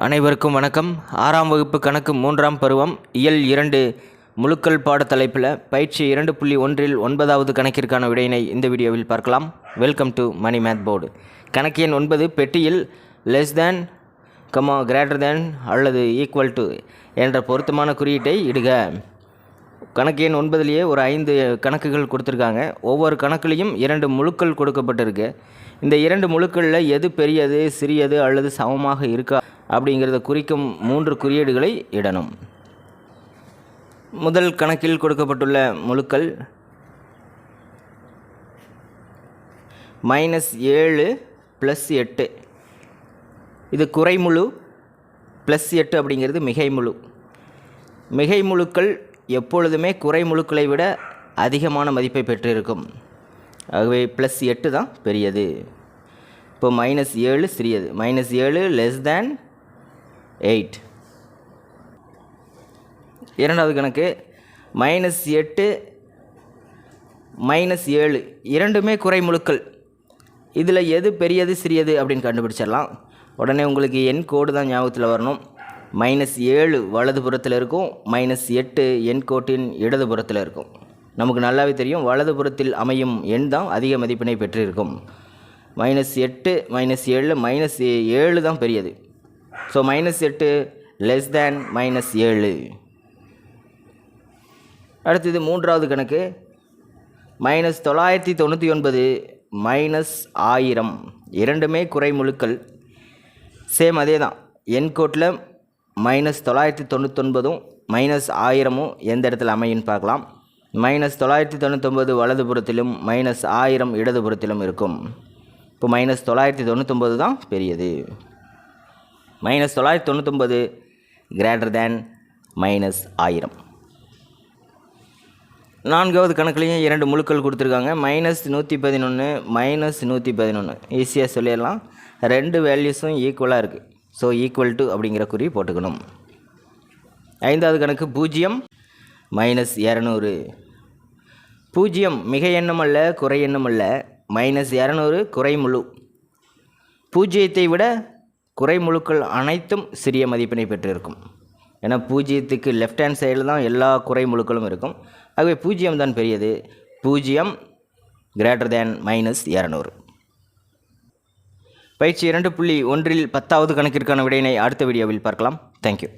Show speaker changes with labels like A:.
A: அனைவருக்கும் வணக்கம். 6ஆம் வகுப்பு கணக்கு 3ஆம் பருவம் இயல் 2 முழுக்கள் பாடத்தலைப்பில் பயிற்சி 2.1இல் 9வது கணக்கிற்கான விடையினை இந்த வீடியோவில் பார்க்கலாம். Welcome to Mani math board. கணக்கு எண் 9 பெட்டியில் லெஸ் தேன் கிரேட்டர் தேன் அல்லது ஈக்குவல் டு என்ற பொருத்தமான குறியீட்டை இடுக. கணக்கு எண் 9லேயே ஒரு 5 கணக்குகள் கொடுத்துருக்காங்க. ஒவ்வொரு கணக்குலேயும் 2 முழுக்கள் கொடுக்கப்பட்டிருக்கு. இந்த 2 முழுக்களில் எது பெரியது, சிறியது அல்லது சமமாக இருக்கா அப்படிங்கிறத குறிக்கும் 3 குறியீடுகளை இடணும். முதல் கணக்கில் கொடுக்கப்பட்டுள்ள முழுக்கள் -7 + 8. இது குறைமுழு, +8 அப்படிங்கிறது மிகை முழு. மிகை முழுக்கள் எப்பொழுதுமே குறைமுழுக்களை விட அதிகமான மதிப்பை பெற்றிருக்கும். ஆகவே +8 தான் பெரியது. இப்போ -7 சிறியது. -7 லெஸ் தேன் 8. இரண்டாவது கணக்கு -8 -7 இரண்டுமே குறைமுழுக்கள். இதில் எது பெரியது சிறியது அப்படின்னு கண்டுபிடிச்சிடலாம். உடனே உங்களுக்கு எண் கோடு தான் ஞாபகத்தில் வரணும். -7 வலதுபுறத்தில் இருக்கும், -8 எண் கோட்டின் இடதுபுறத்தில் இருக்கும். நமக்கு நல்லாவே தெரியும், வலதுபுறத்தில் அமையும் எண் தான் அதிக மதிப்பினை பெற்றிருக்கும். -8 -7 -7 தான் பெரியது. So -8 less than -7. அடுத்தது மூன்றாவது கணக்கு -999 -1000 இரண்டுமே குறைமுழுக்கள். சேம் அதே தான். எண் கோட்டில் -999 -1000 எந்த இடத்துல அமையுன்னு பார்க்கலாம். -999 வலதுபுறத்திலும் -1000 இடதுபுறத்திலும் இருக்கும். இப்போ -999 தான் பெரியது. -999 கிரேட்டர் தேன் -1000. நான்காவது கணக்குலேயும் 2 முழுக்கள் கொடுத்துருக்காங்க. -111 -111 ஈஸியாக சொல்லிடலாம். 2 வேல்யூஸும் ஈக்குவலாக இருக்குது. ஸோ ஈக்குவல் டு அப்படிங்கிற குறி போட்டுக்கணும். ஐந்தாவது கணக்கு 0 -200. 0 மிகை எண்ணும் அல்ல, குறை எண்ணும் அல்ல. -200 குறைமுழு. 0ஐ விட குறைமுழுக்கள் அனைத்தும் சிறிய மதிப்பினை பெற்றிருக்கும். ஏன்னா 0க்கு லெஃப்ட் ஹேண்ட் சைடில் தான் எல்லா குறைமுழுக்களும் இருக்கும். ஆகவே 0 தான் பெரியது. 0 கிரேட்டர் தேன் -200. பயிற்சி 2.1இல் 10வது கணக்கிற்கான விடையினை அடுத்த வீடியோவில் பார்க்கலாம். தேங்க்யூ.